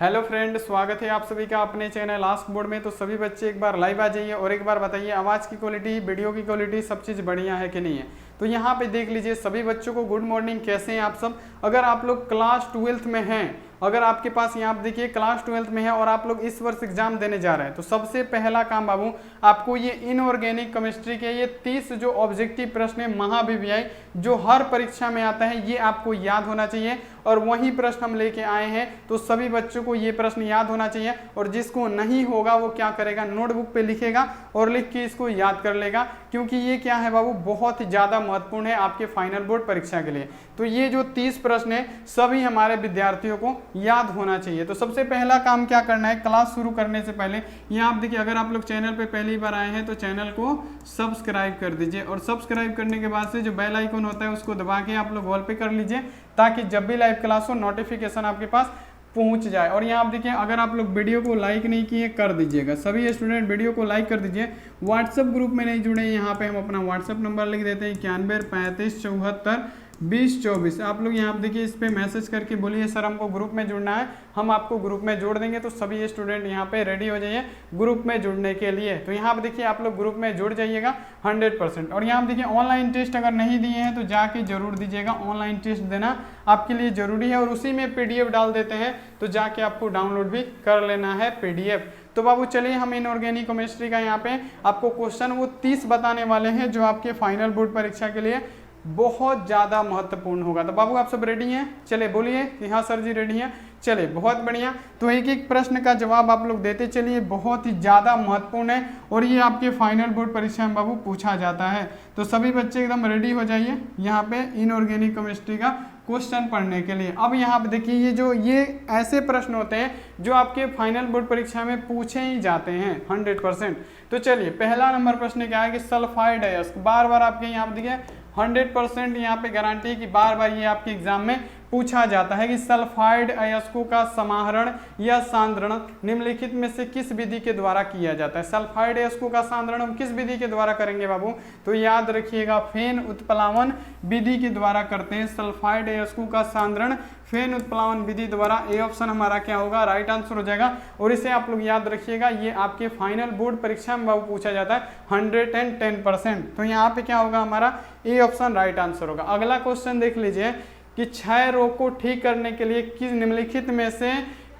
Hello friend, स्वागत है आप सभी का अपने चैनल आस्क बोर्ड में। तो सभी बच्चे एक बार लाइव आ जाइए और एक बार बताइए आवाज़ की क्वालिटी, वीडियो की क्वालिटी सब चीज़ बढ़िया है कि नहीं है। तो यहाँ पे देख लीजिए सभी बच्चों को गुड मॉर्निंग, कैसे हैं आप सब। अगर आप लोग क्लास 12th में हैं, अगर आपके पास यहाँ पे देखिए क्लास 12th में है और आप लोग इस वर्ष एग्जाम देने जा रहे हैं, तो सबसे पहला काम बाबू आपको ये इनऑर्गेनिक केमिस्ट्री के ये 30 जो ऑब्जेक्टिव प्रश्न है महाभिव्यय जो हर परीक्षा में आता है, ये आपको याद होना चाहिए। और वही प्रश्न हम लेके आए हैं, तो सभी बच्चों को ये प्रश्न याद होना चाहिए। और जिसको नहीं होगा वो क्या करेगा, नोटबुक पे लिखेगा और लिख के इसको याद कर लेगा, क्योंकि ये क्या है बाबू, बहुत ही ज़्यादा महत्वपूर्ण है आपके फाइनल बोर्ड परीक्षा के लिए। तो ये जो 30 प्रश्न है सभी हमारे विद्यार्थियों को याद होना चाहिए। तो सबसे पहला काम क्या करना है, क्लास शुरू करने से पहले यहाँ आप देखिए, अगर आप लोग चैनल पे पहली बार आए हैं तो चैनल को सब्सक्राइब कर दीजिए। और सब्सक्राइब करने के बाद से जो बेल आइकन होता है उसको दबा के आप लोग ऑल पे कर लीजिए, ताकि जब भी लाइव क्लास हो नोटिफिकेशन आपके पास पहुंच जाए। और यहाँ आप देखिए, अगर आप लोग वीडियो को लाइक नहीं किए कर दीजिएगा, सभी स्टूडेंट वीडियो को लाइक कर दीजिए। व्हाट्सएप ग्रुप में नहीं जुड़े, यहाँ पे हम अपना व्हाट्सएप नंबर लिख देते हैं 91 35 74 20 24। आप लोग यहाँ पे देखिए, इस पे मैसेज करके बोलिए सर हमको ग्रुप में जुड़ना है, हम आपको ग्रुप में जोड़ देंगे। तो सभी स्टूडेंट यहाँ पे रेडी हो जाइए ग्रुप में जुड़ने के लिए। तो यहाँ पे देखिए आप लोग ग्रुप में जुड़ जाइएगा 100%। और यहाँ पे देखिए ऑनलाइन टेस्ट अगर नहीं दिए हैं तो जाके जरूर दीजिएगा, ऑनलाइन टेस्ट देना आपके लिए जरूरी है। और उसी में PDF डाल देते हैं, तो जाके आपको डाउनलोड भी कर लेना है PDF। तो बाबू चलिए, हम इनऑर्गेनिक केमिस्ट्री का यहाँ पे आपको क्वेश्चन वो 30 बताने वाले हैं जो आपके फाइनल बोर्ड परीक्षा के लिए बहुत ज़्यादा महत्वपूर्ण होगा। तो बाबू आप सब रेडी हैं? चले बोलिए कि हाँ सर जी रेडी हैं। चले बहुत बढ़िया। तो एक एक प्रश्न का जवाब आप लोग देते चलिए, बहुत ही ज़्यादा महत्वपूर्ण है और ये आपके फाइनल बोर्ड परीक्षा में बाबू पूछा जाता है। तो सभी बच्चे एकदम रेडी हो जाइए यहाँ पे इनऑर्गेनिक केमिस्ट्री का क्वेश्चन पढ़ने के लिए। अब यहाँ पे देखिए, ये ऐसे प्रश्न होते हैं जो आपके फाइनल बोर्ड परीक्षा में पूछे ही जाते हैं 100%। तो चलिए, पहला नंबर प्रश्न क्या है कि सल्फाइड अयस्क, बार बार आपके यहाँ पे देखिए 100% यहाँ पे गारंटी है कि बार बार ये आपके एग्जाम में पूछा जाता है कि सल्फाइड अयस्कों का समाहरण या सांद्रण निम्नलिखित में से किस विधि के द्वारा किया जाता है। सल्फाइड अयस्कों का सांद्रण हम किस विधि के द्वारा करेंगे बाबू, तो याद रखिएगा फेन उत्प्लावन विधि के द्वारा करते हैं। सल्फाइड अयस्कों का सांद्रण फेन उत्प्लावन विधि द्वारा, ए ऑप्शन हमारा क्या होगा, राइट आंसर हो जाएगा। और इसे आप लोग याद रखिएगा, ये आपके फाइनल बोर्ड परीक्षा में बाबू पूछा जाता है 110%। तो यहाँ पे क्या होगा, हमारा ए ऑप्शन राइट आंसर होगा। अगला क्वेश्चन देख लीजिए कि क्षय रोग को ठीक करने के लिए किस निम्नलिखित में से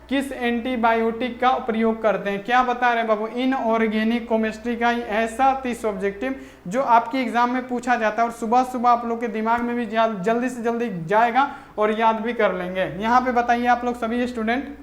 किस एंटीबायोटिक का प्रयोग करते हैं। क्या बता रहे हैं बाबू, इनऑर्गेनिक केमिस्ट्री का ही ऐसा 30 ऑब्जेक्टिव जो आपके एग्जाम में पूछा जाता है और सुबह सुबह आप लोग के दिमाग में भी जल्दी से जल्दी जाएगा और याद भी कर लेंगे। यहाँ पे बताइए आप लोग सभी स्टूडेंट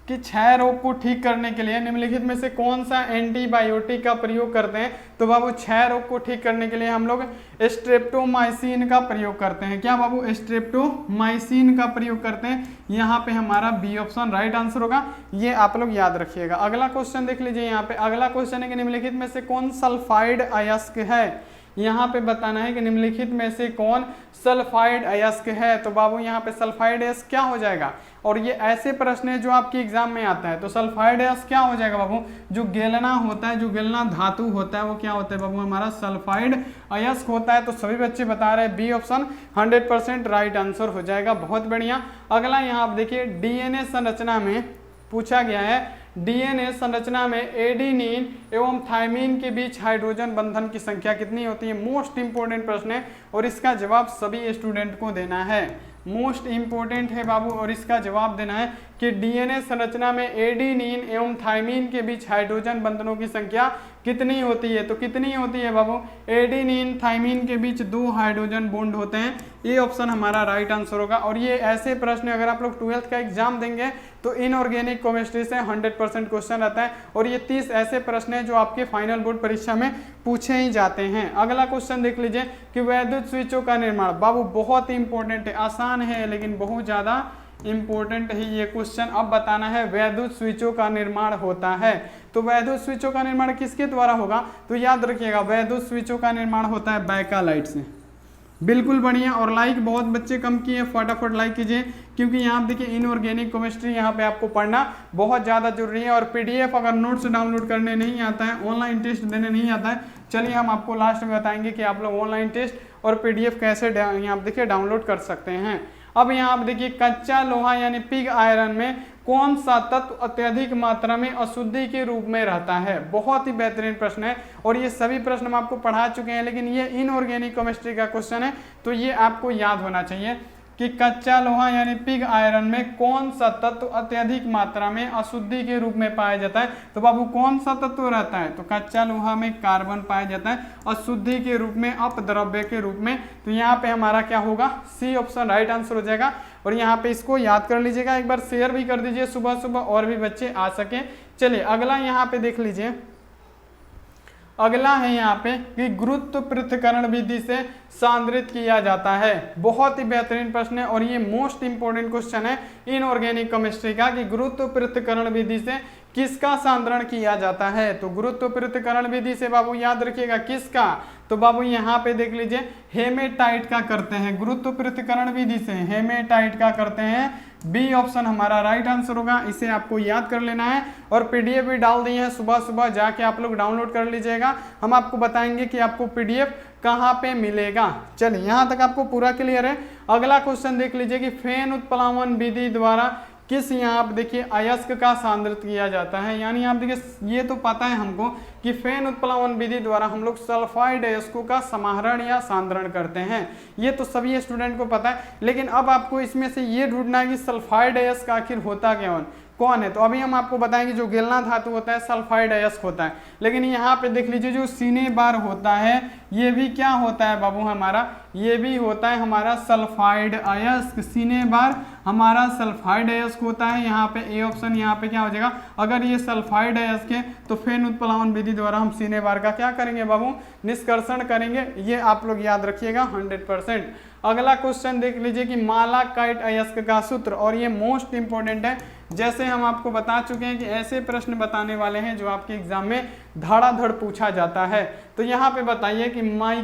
कि क्षय रोग को ठीक करने के लिए निम्नलिखित में से कौन सा एंटीबायोटिक का प्रयोग करते हैं। तो बाबू क्षय रोग को ठीक करने के लिए हम लोग स्ट्रेप्टोमाइसिन का प्रयोग करते हैं। क्या बाबू, स्ट्रेप्टोमाइसिन का प्रयोग करते हैं। यहाँ पे हमारा बी ऑप्शन राइट आंसर होगा, ये आप लोग याद रखिएगा। अगला क्वेश्चन देख लीजिए, यहाँ पे अगला क्वेश्चन है कि निम्नलिखित में से कौन सल्फाइड अयस्क है। यहाँ पे बताना है कि निम्नलिखित में से कौन सल्फाइड अयस्क है। तो बाबू यहाँ पे सल्फाइड अयस्क क्या हो जाएगा, और ये ऐसे प्रश्न है जो आपके एग्जाम में आता है। तो सल्फाइड अयस्क क्या हो जाएगा बाबू, जो गेलना होता है, जो गेलना धातु होता है वो क्या होता है बाबू, हमारा सल्फाइड अयस्क होता है। तो सभी बच्चे बता रहे हैं बी ऑप्शन 100% राइट आंसर हो जाएगा, बहुत बढ़िया। अगला यहाँ आप देखिए, DNA संरचना में पूछा गया है, DNA संरचना में एडेनिन एवं थायमिन के बीच हाइड्रोजन बंधन की संख्या कितनी होती है। मोस्ट इंपोर्टेंट प्रश्न है और इसका जवाब सभी स्टूडेंट को देना है, मोस्ट इंपोर्टेंट है बाबू। और इसका जवाब देना है कि DNA संरचना में एडेनिन एवं थायमिन के बीच हाइड्रोजन बंधनों की संख्या कितनी होती है। तो कितनी होती है बाबू, एडेनिन थायमिन के बीच 2 हाइड्रोजन बॉन्ड होते हैं, ये ऑप्शन हमारा राइट आंसर होगा। और ये ऐसे प्रश्न अगर आप लोग 12th का एग्जाम देंगे तो इनऑर्गेनिक केमिस्ट्री से 100% क्वेश्चन आता है। और ये 30 ऐसे प्रश्न हैं जो आपके फाइनल बोर्ड परीक्षा में पूछे ही जाते हैं। अगला क्वेश्चन देख लीजिए कि वैद्युत स्विचों का निर्माण, बाबू बहुत ही इंपॉर्टेंट है, आसान है लेकिन बहुत ज़्यादा इंपॉर्टेंट है ये क्वेश्चन। अब बताना है वैद्युत स्विचों का निर्माण होता है। तो वैद्युत स्विचों का निर्माण किसके द्वारा होगा, तो याद रखिएगा वैद्युत स्विचों का निर्माण होता है बैकालाइट से। बिल्कुल बढ़िया। और लाइक बहुत बच्चे कम किए, फटाफट लाइक कीजिए, क्योंकि यहाँ देखिए इनऑर्गेनिक केमिस्ट्री यहाँ पे आपको पढ़ना बहुत ज़्यादा जरूरी है। और PDF अगर नोट्स डाउनलोड करने नहीं आता है, ऑनलाइन टेस्ट देने नहीं आता है, चलिए हम आपको लास्ट में बताएंगे कि आप लोग ऑनलाइन टेस्ट और PDF कैसे यहाँ देखिए डाउनलोड कर सकते हैं। अब यहाँ आप देखिए कच्चा लोहा यानी पिग आयरन में कौन सा तत्व अत्यधिक मात्रा में अशुद्धि के रूप में रहता है। बहुत ही बेहतरीन प्रश्न है और ये सभी प्रश्न हम आपको पढ़ा चुके हैं, लेकिन ये इनऑर्गेनिक केमिस्ट्री का क्वेश्चन है तो ये आपको याद होना चाहिए कि कच्चा लोहा यानी पिग आयरन में कौन सा तत्व अत्यधिक मात्रा में अशुद्धि के रूप में पाया जाता है। तो बाबू कौन सा तत्व रहता है, तो कच्चा लोहा में कार्बन पाया जाता है अशुद्धि के रूप में, अपद्रव्य के रूप में। तो यहाँ पे हमारा क्या होगा, सी ऑप्शन राइट आंसर हो जाएगा। और यहाँ पे इसको याद कर लीजिएगा, एक बार शेयर भी कर दीजिए सुबह सुबह और भी बच्चे आ सके। चलिए अगला यहाँ पे देख लीजिए, अगला है यहाँ पे कि गुरुत्व पृथक्करण विधि से सांद्रित किया जाता है। बहुत ही बेहतरीन प्रश्न है और ये मोस्ट इंपोर्टेंट क्वेश्चन है इनऑर्गेनिक केमिस्ट्री का कि गुरुत्व पृथक्करण विधि से किसका सांद्रण किया जाता है। तो गुरुत्व पृथक्करण विधि से बाबू याद रखिएगा किसका, तो बाबू यहाँ पे देख लीजिए हेमेटाइट का करते हैं। गुरुत्व पृथक्करण विधि से हेमेटाइट का करते हैं। बी ऑप्शन हमारा राइट आंसर होगा, इसे आपको याद कर लेना है। और पीडीएफ भी डाल दी है, सुबह सुबह जाके आप लोग डाउनलोड कर लीजिएगा। हम आपको बताएंगे कि आपको पीडीएफ कहाँ पे मिलेगा। चलिए यहाँ तक आपको पूरा क्लियर है। अगला क्वेश्चन देख लीजिए कि फेन उत्प्लावन विधि द्वारा किस यहाँ आप देखिए अयस्क का सांद्रित किया जाता है। यानी आप देखिए ये तो पता है हमको कि फेन उत्प्लावन विधि द्वारा हम लोग सल्फाइड अयस्कों का समाहरण या सांद्रण करते हैं, ये तो सभी स्टूडेंट को पता है। लेकिन अब आपको इसमें से ये ढूंढना है कि सल्फाइड अयस्क आखिर होता कौन है। तो अभी हम आपको बताएंगे जो गेलना धातु होता है सल्फाइड अयस्क होता है। लेकिन यहाँ पे देख लीजिए जो सीने बार होता है ये भी क्या होता है बाबू हमारा, ये भी होता है हमारा सल्फाइड अयस्क। सीने बार हमारा सल्फाइड अयस्क होता है। यहाँ पे ए ऑप्शन यहाँ पे क्या हो जाएगा, अगर ये सल्फाइड अयस्क है तो फेन उत्प्लावन विधि द्वारा हम सीने बार का क्या करेंगे बाबू, निष्कर्षण करेंगे। ये आप लोग याद रखिएगा 100%। अगला क्वेश्चन देख लीजिए कि मालाकाइट अयस्क का सूत्र, और ये मोस्ट इंपोर्टेंट है। जैसे हम आपको बता चुके हैं कि ऐसे प्रश्न बताने वाले हैं जो आपके एग्जाम में धड़ाधड़ पूछा जाता है। तो यहाँ पे बताइए कि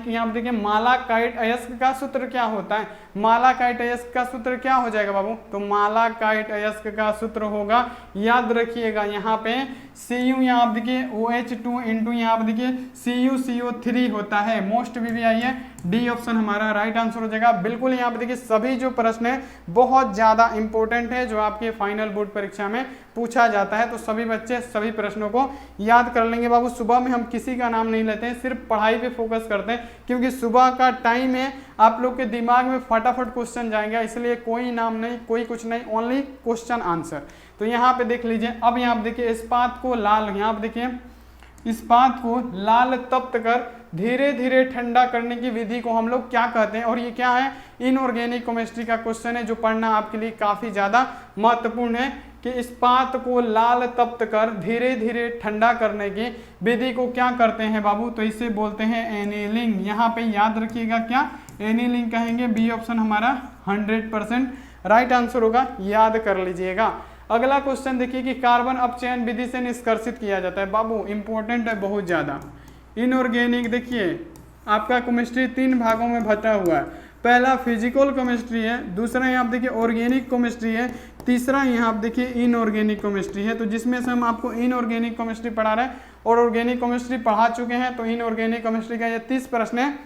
यहाँ देखिए मालाकाइट अयस्क का सूत्र क्या होता है। मालाकाइट अयस्क का सूत्र क्या हो जाएगा बाबू, तो मालाकाइट अयस्क का सूत्र होगा, याद रखिएगा यहाँ पे Cu यहाँ आप देखिए OH2 इंटू यहाँ आप देखिए CuCO3 होता है। मोस्ट VVI है, डी ऑप्शन हमारा राइट आंसर हो जाएगा। बिल्कुल यहाँ पे देखिए सभी जो प्रश्न है बहुत ज्यादा इंपॉर्टेंट है जो आपके फाइनल बोर्ड परीक्षा में पूछा जाता है। तो सभी बच्चे सभी प्रश्नों को याद कर लेंगे बाबू। सुबह में हम किसी का नाम नहीं लेते हैं, सिर्फ पढ़ाई पे फोकस करते हैं क्योंकि सुबह का टाइम है, आप लोग के दिमाग में फटाफट क्वेश्चन जाएंगे, इसलिए कोई नाम नहीं कोई कुछ नहीं, ओनली क्वेश्चन आंसर। तो यहाँ पे देख लीजिए, अब यहाँ पे देखिए इस्पात को लाल, यहाँ पे देखिए इस्पात को लाल तप्त कर धीरे धीरे ठंडा करने की विधि को हम लोग क्या कहते हैं। और ये क्या है, इनऑर्गेनिक केमिस्ट्री का क्वेश्चन है जो पढ़ना आपके लिए काफी ज्यादा महत्वपूर्ण है कि इस्पात को लाल तप्त कर धीरे धीरे ठंडा करने की विधि को क्या करते हैं बाबू, तो इसे बोलते हैं एनीलिंग। यहाँ पे याद रखिएगा क्या एनीलिंग कहेंगे, बी ऑप्शन हमारा 100% राइट आंसर होगा, याद कर लीजिएगा। अगला क्वेश्चन देखिए कि कार्बन अपचयन विधि से निष्कर्षित किया जाता है। बाबू इंपॉर्टेंट है बहुत ज्यादा। इनऑर्गेनिक देखिए आपका केमिस्ट्री 3 भागों में बटा हुआ है। पहला फिजिकल केमिस्ट्री है, दूसरा यहाँ आप देखिए ऑर्गेनिक केमिस्ट्री है, तीसरा यहाँ आप देखिए इनऑर्गेनिक केमिस्ट्री है। तो जिसमें से हम आपको इनऑर्गेनिक केमिस्ट्री पढ़ा रहे हैं और ऑर्गेनिक केमिस्ट्री पढ़ा चुके हैं। तो इनऑर्गेनिक केमिस्ट्री का ये 30 प्रश्न है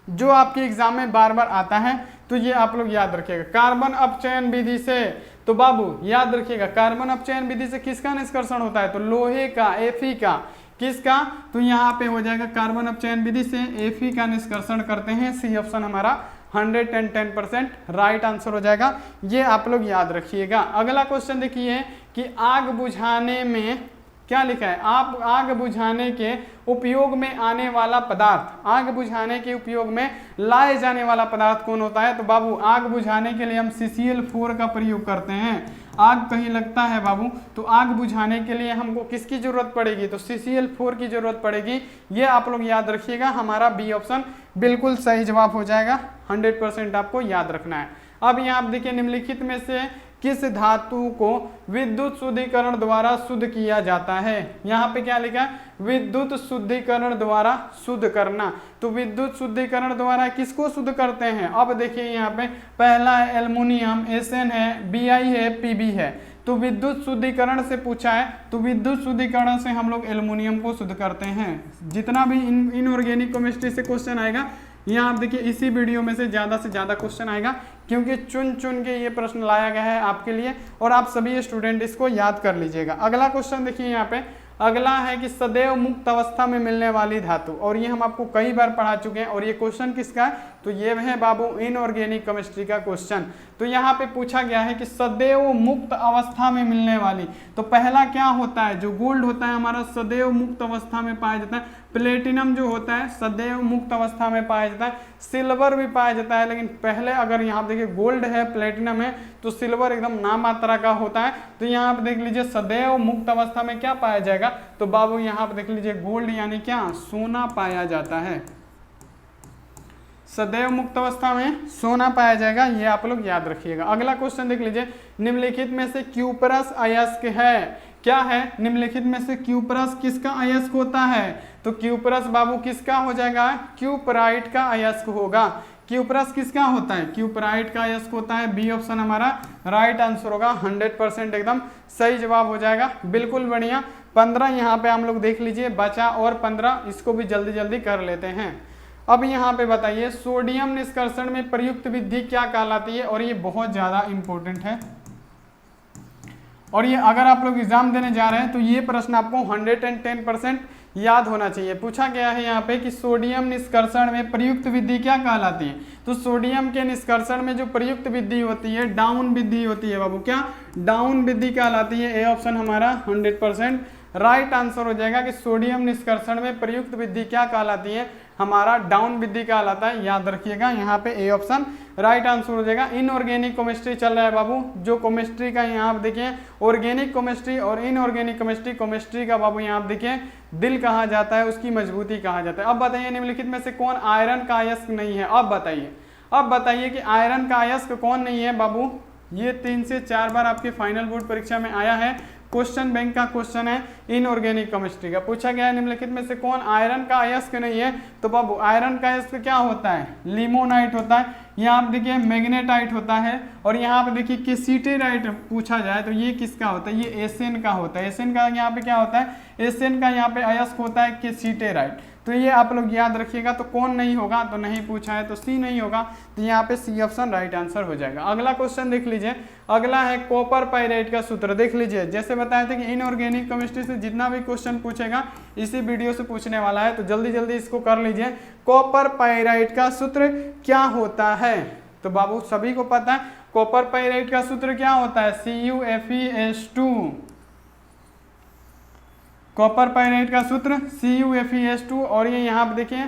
जो आपके एग्जाम में बार बार आता है, तो ये आप लोग याद रखिएगा। कार्बन अपचयन विधि से, तो बाबू याद रखिएगा कार्बन अपचयन विधि से किसका निष्कर्षण होता है, तो लोहे का, Fe का, किसका, तो यहाँ पे हो जाएगा कार्बन अपचयन विधि से Fe का निष्कर्षण करते हैं। सी ऑप्शन हमारा 110% राइट आंसर हो जाएगा, ये आप लोग याद रखिएगा। अगला क्वेश्चन देखिए कि आग बुझाने में क्या लिखा है, आप आग बुझाने के उपयोग में आने वाला पदार्थ, आग बुझाने के उपयोग में लाए जाने वाला पदार्थ कौन होता है। तो बाबू आग बुझाने के लिए हम CCl4 का प्रयोग करते हैं। आग कहीं लगता है बाबू तो आग बुझाने के लिए हमको किसकी जरूरत पड़ेगी, तो CCl4 की जरूरत पड़ेगी। ये आप लोग याद रखिएगा, हमारा बी ऑप्शन बिल्कुल सही जवाब हो जाएगा, 100% आपको याद रखना है। अब यहाँ आप देखिए निम्नलिखित में से किस धातु को विद्युत शुद्धिकरण द्वारा शुद्ध किया जाता है। यहाँ पे क्या लिखा है, विद्युत शुद्धिकरण द्वारा शुद्ध करना। तो विद्युत शुद्धिकरण द्वारा किसको शुद्ध करते हैं। अब देखिए यहाँ पे पहला है एल्युमिनियम, Sn है, Bi है, Pb है। तो विद्युत शुद्धिकरण से पूछा है, तो विद्युत शुद्धिकरण से हम लोग एल्युमिनियम को शुद्ध करते हैं। जितना भी इनऑर्गेनिक केमिस्ट्री से क्वेश्चन आएगा यहाँ आप देखिए इसी वीडियो में से ज़्यादा क्वेश्चन आएगा क्योंकि चुन चुन के ये प्रश्न लाया गया है आपके लिए और आप सभी स्टूडेंट इसको याद कर लीजिएगा। अगला क्वेश्चन देखिए यहाँ पे, अगला है कि सदैव मुक्त अवस्था में मिलने वाली धातु, और ये हम आपको कई बार पढ़ा चुके हैं। और ये क्वेश्चन किसका है, तो ये है बाबू इनऑर्गेनिक केमिस्ट्री का क्वेश्चन। तो यहाँ पे पूछा गया है कि सदैव मुक्त अवस्था में मिलने वाली, तो पहला क्या होता है, जो गोल्ड होता है हमारा सदैव मुक्त अवस्था में पाया जाता है, प्लेटिनम जो होता है सदैव मुक्त अवस्था में पाया जाता है, सिल्वर भी पाया जाता है, लेकिन पहले अगर यहाँ देखिए गोल्ड है प्लेटिनम है तो सिल्वर एकदम नामात्रा का होता है। तो यहाँ पे देख लीजिए सदैव मुक्त अवस्था में क्या पाया जाएगा, तो बाबू यहाँ पे देख लीजिए गोल्ड यानी क्या, सोना पाया जाता है। सदैव मुक्त अवस्था में सोना पाया जाएगा, ये आप लोग याद रखिएगा। अगला क्वेश्चन देख लीजिए, निम्नलिखित में से क्यूपरस अयस्क है, क्या है, निम्नलिखित में से क्यूपरस किसका अयस्क होता है, तो क्यूपरस बाबू किसका हो जाएगा, क्यूपराइट का अयस्क होगा। क्यूपरस किसका होता है, क्यूपराइट का अयस्क होता है। बी ऑप्शन हमारा राइट आंसर होगा, 100% एकदम सही जवाब हो जाएगा, बिल्कुल बढ़िया। 15 यहाँ पे हम लोग देख लीजिए बचा, और 15 इसको भी जल्दी जल्दी कर लेते हैं। अब यहाँ पे बताइए सोडियम निष्कर्षण में प्रयुक्त विधि क्या कहलाती है, और ये बहुत ज़्यादा इंपॉर्टेंट है, और ये अगर आप लोग एग्जाम देने जा रहे हैं तो ये प्रश्न आपको 110% याद होना चाहिए। पूछा गया है यहाँ पे कि सोडियम निष्कर्षण में प्रयुक्त विधि क्या कहलाती है, तो सोडियम के निष्कर्षण में जो प्रयुक्त विधि होती है डाउन विधि होती है बाबू, क्या डाउन विधि कहलाती है। ए ऑप्शन हमारा 100% राइट आंसर हो जाएगा कि सोडियम निष्कर्षण में प्रयुक्त विधि क्या कहलाती है, हमारा डाउन विधि कहलाता है, याद रखिएगा। यहाँ पे ए ऑप्शन राइट आंसर हो जाएगा। इनऑर्गेनिक केमिस्ट्री चल रहा है बाबू, जो केमिस्ट्री का यहाँ आप देखिए ऑर्गेनिक केमिस्ट्री और इनऑर्गेनिक केमिस्ट्री, केमिस्ट्री का बाबू यहाँ आप देखिए दिल कहा जाता है, उसकी मजबूती कहा जाता है। अब बताइए निम्नलिखित में से कौन आयरन का अयस्क नहीं है, अब बताइए कि आयरन का अयस्क कौन नहीं है बाबू। ये 3 से 4 बार आपके फाइनल बोर्ड परीक्षा में आया है, क्वेश्चन बैंक का क्वेश्चन है, इनऑर्गेनिक केमिस्ट्री का पूछा गया है निम्नलिखित में से कौन आयरन का अयस्क नहीं है, तो बाबू आयरन का अयस्क क्या होता है, लिमोनाइट होता है। यहाँ आप देखिए मैग्नेटाइट होता है, और यहाँ पे देखिए केसिटेराइट पूछा जाए तो ये किसका होता है, ये एशियन का होता है। एशियन का यहाँ पे क्या होता है, एशियन का यहाँ पे अयस्क होता है केसिटेराइट। तो ये आप लोग याद रखिएगा। तो कौन नहीं होगा, तो नहीं पूछा है तो सी नहीं होगा, तो यहाँ पे सी ऑप्शन राइट आंसर हो जाएगा। अगला क्वेश्चन देख लीजिए, अगला है कॉपर पाइराइट का सूत्र। देख लीजिए जैसे बताए थे कि इनऑर्गेनिक केमिस्ट्री से जितना भी क्वेश्चन पूछेगा इसी वीडियो से पूछने वाला है, तो जल्दी जल्दी इसको कर लीजिए। कॉपर पाइराइट का सूत्र क्या होता है, तो बाबू सभी को पता है कॉपर पाइराइट का सूत्र क्या होता है, CuFeS2। कॉपर पाइराइट का सूत्र CuFeS2, और ये यहाँ पे देखिए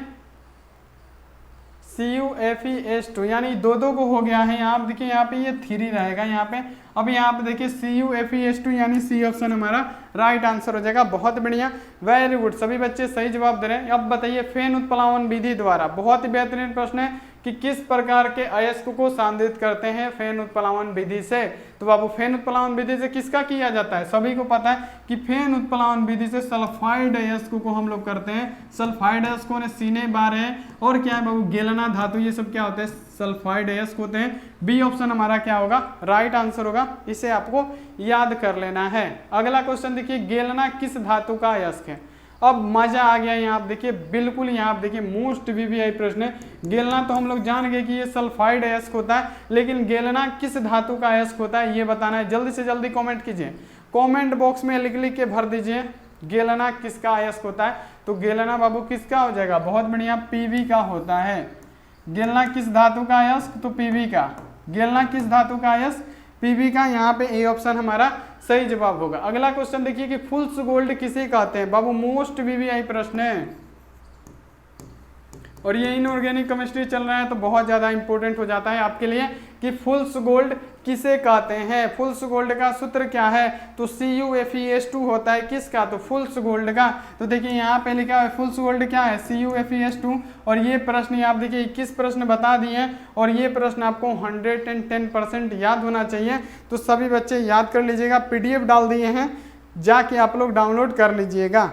CuFeS2 यानी दो को हो गया है। यहाँ पे देखिए यहाँ पे ये 3 रहेगा यहाँ पे। अब यहाँ पे देखिए CuFeS2 यानी सी ऑप्शन हमारा राइट आंसर हो जाएगा। बहुत बढ़िया, वेरी गुड, सभी बच्चे सही जवाब दे रहे हैं। अब बताइए फेन उत्प्लावन विधि द्वारा, बहुत ही बेहतरीन प्रश्न है कि किस प्रकार के अयस्क को सांद्रित करते हैं फेन उत्प्लावन विधि से। तो बाबू फेन उत्प्लावन विधि से किसका किया जाता है, सभी को पता है कि फेन उत्प्लावन विधि से सल्फाइड अयस्क को हम लोग करते हैं। सल्फाइड अयस्कों ने सीने बार है, और क्या है बाबू गेलना धातु, ये सब क्या होते हैं, सल्फाइड अयस्क होते हैं। बी ऑप्शन हमारा क्या होगा, राइट आंसर होगा, इसे आपको याद कर लेना है। अगला क्वेश्चन देखिए, गेलना किस धातु का अयस्क है। अब मजा आ गया, यहाँ आप देखिए बिल्कुल, यहाँ आप देखिए मोस्ट वीवीआई प्रश्न है। गेलना तो हम लोग जान गए कि ये सल्फाइड अयस्क होता है, लेकिन गेलना किस धातु का अयस्क होता है ये बताना है। जल्दी से जल्दी कमेंट कीजिए, कमेंट बॉक्स में लिख के भर दीजिए गेलना किसका अयस्क होता है। तो गेलना बाबू किसका हो जाएगा, बहुत बढ़िया, पीवी का होता है। गेलना किस धातु का अयस्क, तो पीवी का। गेलना किस धातु का अयस्क, पीवी का। यहाँ पे ए ऑप्शन हमारा सही जवाब होगा। अगला क्वेश्चन देखिए कि फुल्स गोल्ड किसे कहते हैं बाबू, मोस्ट वीवीआई प्रश्न है, और ये इनऑर्गेनिक केमिस्ट्री चल रहा है तो बहुत ज्यादा इंपॉर्टेंट हो जाता है आपके लिए कि फुल्स गोल्ड किसे कहते हैं। फुल्स गोल्ड का सूत्र क्या है, तो CuFeS2 होता है किसका, तो फुल्स गोल्ड का। तो देखिए यहाँ पे लिखा है फुल्स गोल्ड क्या है, CuFeS2। और ये प्रश्न आप देखिए 21 प्रश्न बता दिए हैं, और ये प्रश्न आपको 110% याद होना चाहिए। तो सभी बच्चे याद कर लीजिएगा, PDF डाल दिए हैं, जाके आप लोग डाउनलोड कर लीजिएगा।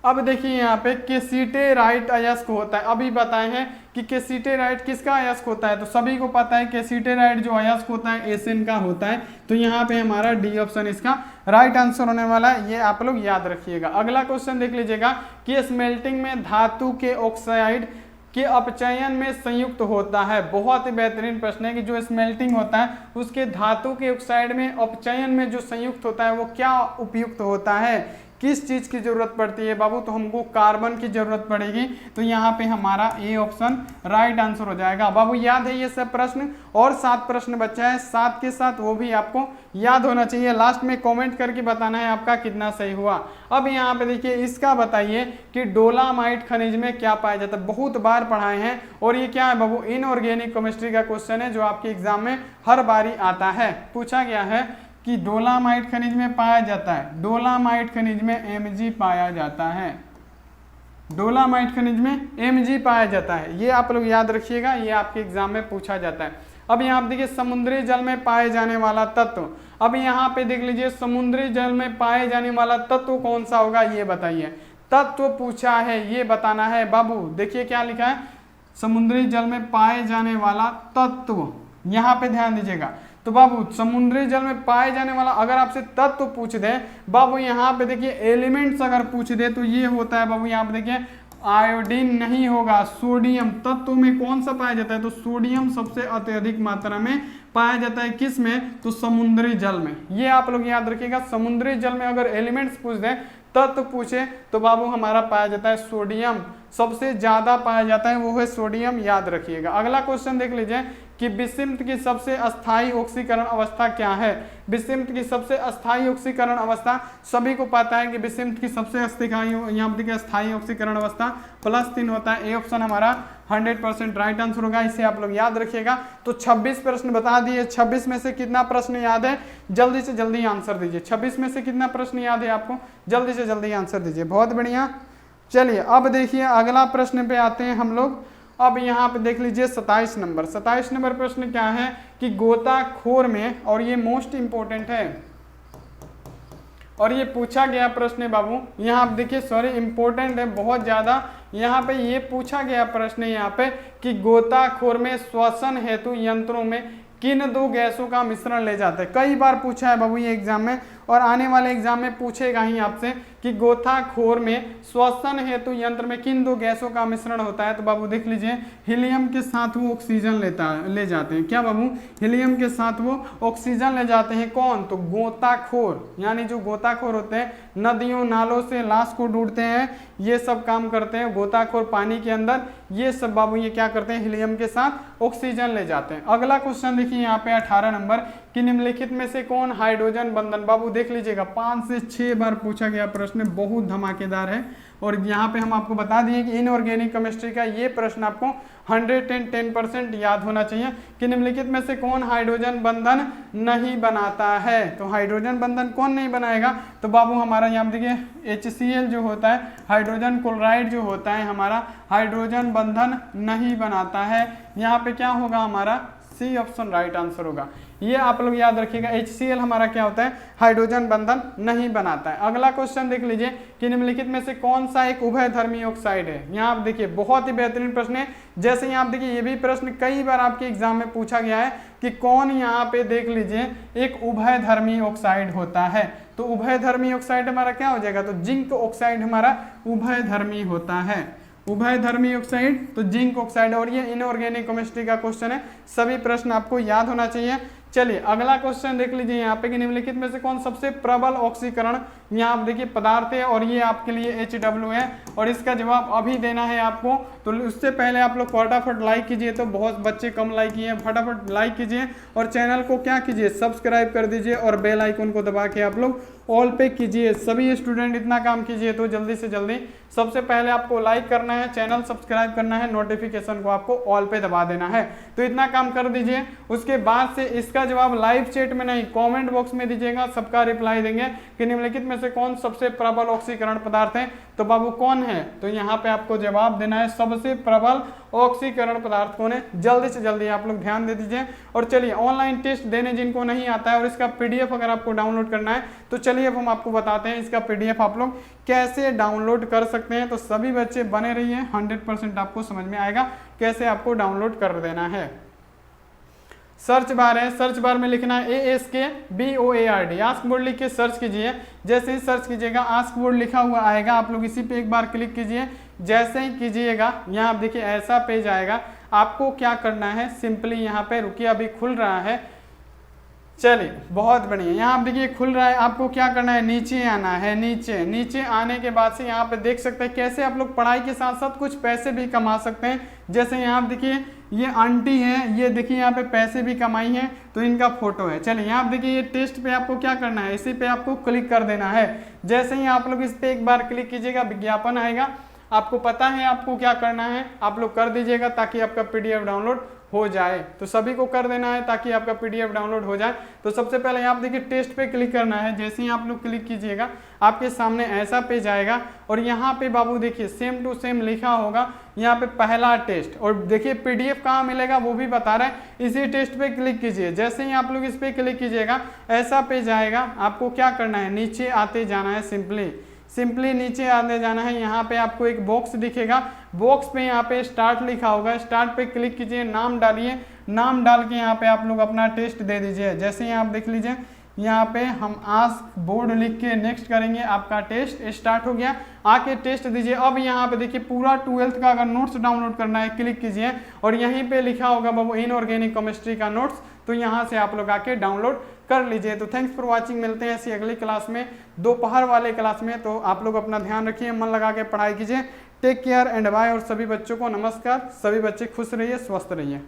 अब देखिए यहाँ पे केसिटेराइट अयस्क होता है, अभी बताए हैं कि केसिटेराइट किसका अयस्क होता है, तो सभी को पता है केसिटेराइट जो अयस्क होता है एशियन का होता है। तो यहाँ पे हमारा डी ऑप्शन इसका राइट आंसर होने वाला है, ये आप लोग याद रखिएगा। अगला क्वेश्चन देख लीजिएगा कि स्मेल्टिंग में धातु के ऑक्साइड कि अपचयन में संयुक्त होता है। बहुत ही बेहतरीन प्रश्न है कि जो स्मेल्टिंग होता है उसके धातु के ऑक्साइड में अपचयन में जो संयुक्त होता है वो क्या उपयुक्त होता है, किस चीज की जरूरत पड़ती है बाबू, तो हमको कार्बन की जरूरत पड़ेगी। तो यहाँ पे हमारा ए ऑप्शन राइट आंसर हो जाएगा। बाबू याद है ये सब प्रश्न, और 7 प्रश्न बचा है, 7 के साथ वो भी आपको याद होना चाहिए। लास्ट में कमेंट करके बताना है आपका कितना सही हुआ। अब यहाँ पे देखिए इसका बताइए कि डोलामाइट खनिज में क्या पाया जाता है। बहुत बार पढ़ाए हैं और ये क्या है बाबू, इनऑर्गेनिक केमिस्ट्री का क्वेश्चन है जो आपके एग्जाम में हर बारी आता है। पूछा गया है कि डोलामाइट खनिज में पाया जाता है, डोलामाइट खनिज में Mg पाया जाता है, डोलामाइट खनिज में Mg पाया जाता है। ये आप लोग याद रखिएगा, ये आपके एग्जाम में पूछा जाता है। अब यहाँ पे देखिए समुद्री जल में पाए जाने वाला तत्व, अब यहाँ पे देख लीजिए समुद्री जल में पाए जाने वाला तत्व कौन सा होगा ये बताइए। तत्व पूछा है, ये बताना है बाबू। देखिए क्या लिखा है, समुद्री जल में पाए जाने वाला तत्व, यहाँ पे ध्यान दीजिएगा। तो बाबू समुद्री जल में पाए जाने वाला अगर आपसे तत्व पूछ दे बाबू, यहाँ पे देखिए एलिमेंट्स अगर पूछ दे तो ये होता है बाबू, यहाँ पे देखिए आयोडीन नहीं होगा, सोडियम। तत्व में कौन सा पाया जाता है, तो सोडियम सबसे अत्यधिक मात्रा में पाया जाता है। किस में, तो समुद्री जल में। ये आप लोग याद रखिएगा, समुद्री जल में अगर एलिमेंट्स पूछ दे, तत्व पूछे तो बाबू हमारा पाया जाता है सोडियम, सबसे ज्यादा पाया जाता है वो है सोडियम, याद रखिएगा। अगला क्वेश्चन देख लीजिए कि विषिमत की सबसे अस्थायी ऑक्सीकरण अवस्था क्या है। विषिमत की सबसे अस्थायी ऑक्सीकरण अवस्था, सभी को पता है कि विषिमत की सबसे अस्थायी ऑक्सीकरण अवस्था +3 होता है। ए ऑप्शन हमारा 100% राइट आंसर होगा, इसे आप लोग याद रखिएगा। तो 26 प्रश्न बता दिए, 26 में से कितना प्रश्न याद है, जल्दी से जल्दी आंसर दीजिए। 26 में से कितना प्रश्न याद है आपको, जल्दी से जल्दी आंसर दीजिए। बहुत बढ़िया। चलिए अब देखिए अगला प्रश्न पे आते हैं हम लोग। अब यहाँ पे देख लीजिए 27 नंबर। 27 नंबर प्रश्न क्या है कि गोताखोर में, और ये मोस्ट इंपॉर्टेंट है और ये पूछा गया प्रश्न है बाबू। यहाँ पे देखिए सॉरी इंपॉर्टेंट है बहुत ज्यादा। यहाँ पे ये पूछा गया प्रश्न है यहाँ पे कि गोताखोर में श्वसन हेतु यंत्रों में किन 2 गैसों का मिश्रण ले जाते हैं। कई बार पूछा है बाबू ये एग्जाम में, और आने वाले एग्जाम में पूछेगा ही आपसे कि गोताखोर में श्वसन हेतु यंत्र में किन 2 गैसों का मिश्रण होता है। तो बाबू देख लीजिए हीलियम के साथ वो ऑक्सीजन ले जाते हैं। क्या बाबू, हीलियम के साथ वो ऑक्सीजन ले जाते हैं। कौन, तो गोताखोर, यानी जो गोताखोर होते हैं नदियों नालों से लाश को ढूंढते हैं, ये सब काम करते हैं गोताखोर पानी के अंदर। ये सब बाबू ये क्या करते हैं, हीलियम के साथ ऑक्सीजन ले जाते हैं। अगला क्वेश्चन देखिए यहाँ पे 18 नंबर कि निम्नलिखित में से कौन हाइड्रोजन बंधन। बाबू देख लीजिएगा 5 से 6 बार पूछा गया प्रश्न, बहुत धमाकेदार है। और यहाँ पे हम आपको बता दिए कि इनऑर्गेनिक केमिस्ट्री का ये प्रश्न आपको 110% याद होना चाहिए कि निम्नलिखित में से कौन हाइड्रोजन बंधन नहीं बनाता है। तो हाइड्रोजन बंधन कौन नहीं बनाएगा, तो बाबू हमारा यहाँ देखिए HCl जो होता है, हाइड्रोजन क्लोराइड जो होता है हमारा, हाइड्रोजन बंधन नहीं बनाता है। यहाँ पे क्या होगा हमारा, सी ऑप्शन राइट आंसर होगा। ये आप लोग याद रखिएगा, HCl हमारा क्या होता है, हाइड्रोजन बंधन नहीं बनाता है। अगला क्वेश्चन देख लीजिए कि निम्नलिखित में से कौन सा एक उभयधर्मी ऑक्साइड है। यहाँ आप देखिए बहुत ही बेहतरीन प्रश्न है। जैसे यहाँ आप देखिए ये भी प्रश्न कई बार आपके एग्जाम में पूछा गया है कि कौन, यहाँ पे देख लीजिए एक उभयधर्मी ऑक्साइड होता है। तो उभयधर्मी ऑक्साइड हमारा क्या हो जाएगा, तो जिंक ऑक्साइड हमारा उभयधर्मी होता है। उभयधर्मी ऑक्साइड तो जिंक ऑक्साइड। और ये इनऑर्गेनिक केमिस्ट्री का क्वेश्चन है, सभी प्रश्न आपको याद होना चाहिए। चलिए अगला क्वेश्चन देख लीजिए यहाँ पे कि निम्नलिखित में से कौन सबसे प्रबल ऑक्सीकरण, यहाँ आप देखिए पदार्थ है और ये आपके लिए HW है, और इसका जवाब अभी देना है आपको। तो उससे पहले आप लोग फटाफट लाइक कीजिए, तो बहुत बच्चे कम लाइक किए हैं, फटाफट लाइक कीजिए और चैनल को क्या कीजिए, सब्सक्राइब कर दीजिए और बेल आइकन को दबा के आप लोग ऑल पे कीजिए। सभी स्टूडेंट इतना काम कीजिए तो जल्दी से जल्दी सबसे पहले आपको लाइक करना है, चैनल सब्सक्राइब करना है, नोटिफिकेशन को आपको ऑल पे दबा देना है। तो इतना काम कर दीजिए। उसके बाद से इसका जवाब लाइव चैट में नहीं, कमेंट बॉक्स में दीजिएगा, सबका रिप्लाई देंगे कि निम्नलिखित में से कौन सबसे प्रबल ऑक्सीकरण पदार्थ है। तो बाबू कौन है, तो यहाँ पे आपको जवाब देना है सबसे प्रबल ऑक्सीकरण पदार्थ कौन है। जल्दी से जल्दी आप लोग ध्यान दे दीजिए। और चलिए ऑनलाइन टेस्ट देने जिनको नहीं आता है और इसका PDF अगर आपको डाउनलोड करना है तो चलिए अब हम आपको बताते हैं इसका PDF आप लोग कैसे डाउनलोड कर सकते हैं। तो सभी बच्चे बने रहिए, 100% आपको समझ में आएगा कैसे आपको डाउनलोड कर देना है। सर्च बार है, सर्च बार में लिखना है ASKBOARD, आस्क बोर्ड लिख के सर्च कीजिए। जैसे ही सर्च कीजिएगा आस्क बोर्ड लिखा हुआ आएगा, आप लोग इसी पे एक बार क्लिक कीजिए। जैसे ही कीजिएगा यहाँ आप देखिए ऐसा पेज आएगा। आपको क्या करना है, सिंपली यहाँ पे रुकिए, अभी खुल रहा है, चलिए बहुत बढ़िया। यहाँ आप देखिए खुल रहा है, आपको क्या करना है, नीचे आना है। नीचे आने के बाद से यहाँ पे देख सकते हैं कैसे आप लोग पढ़ाई के साथ साथ कुछ पैसे भी कमा सकते हैं। जैसे यहाँ आप देखिए ये आंटी है, ये देखिए यहाँ पे पैसे भी कमाई है, तो इनका फोटो है। चलिए यहाँ आप देखिए ये टेस्ट पे आपको क्या करना है, इसी पे आपको क्लिक कर देना है। जैसे ही आप लोग इस पे एक बार क्लिक कीजिएगा, विज्ञापन आएगा, आपको पता है आपको क्या करना है, आप लोग कर दीजिएगा ताकि आपका PDF डाउनलोड हो जाए। तो सभी को कर देना है ताकि आपका PDF डाउनलोड हो जाए। तो सबसे पहले आप देखिए टेस्ट पे क्लिक करना है। जैसे ही आप लोग क्लिक कीजिएगा आपके सामने ऐसा पेज आएगा और यहाँ पे बाबू देखिए सेम टू सेम लिखा होगा यहाँ पे पहला टेस्ट, और देखिए PDF कहाँ मिलेगा वो भी बता रहा है। इसी टेस्ट पे क्लिक कीजिए। जैसे ही आप लोग इस पे क्लिक कीजिएगा ऐसा पेज आएगा। आपको क्या करना है, नीचे आते जाना है, सिंपली नीचे आने जाना है। यहाँ पे आपको एक बॉक्स दिखेगा, बॉक्स पे यहाँ पे स्टार्ट लिखा होगा, स्टार्ट पे क्लिक कीजिए, नाम डालिए, नाम डाल के यहाँ पे आप लोग अपना टेस्ट दे दीजिए। जैसे ही आप देख लीजिए यहाँ पे हम आस्क बोर्ड लिख के नेक्स्ट करेंगे, आपका टेस्ट स्टार्ट हो गया, आके टेस्ट दीजिए। अब यहाँ पे देखिए पूरा 12th का अगर नोट्स डाउनलोड करना है क्लिक कीजिए और यहीं पे लिखा होगा बाबू इनऑर्गेनिक केमिस्ट्री का नोट्स, तो यहाँ से आप लोग आके डाउनलोड कर लीजिए। तो थैंक्स फॉर वाचिंग, मिलते हैं ऐसी अगली क्लास में, दोपहर वाले क्लास में। तो आप लोग अपना ध्यान रखिए, मन लगा के पढ़ाई कीजिए। Take care and bye. और सभी बच्चों को नमस्कार, सभी बच्चे खुश रहिए, स्वस्थ रहिए।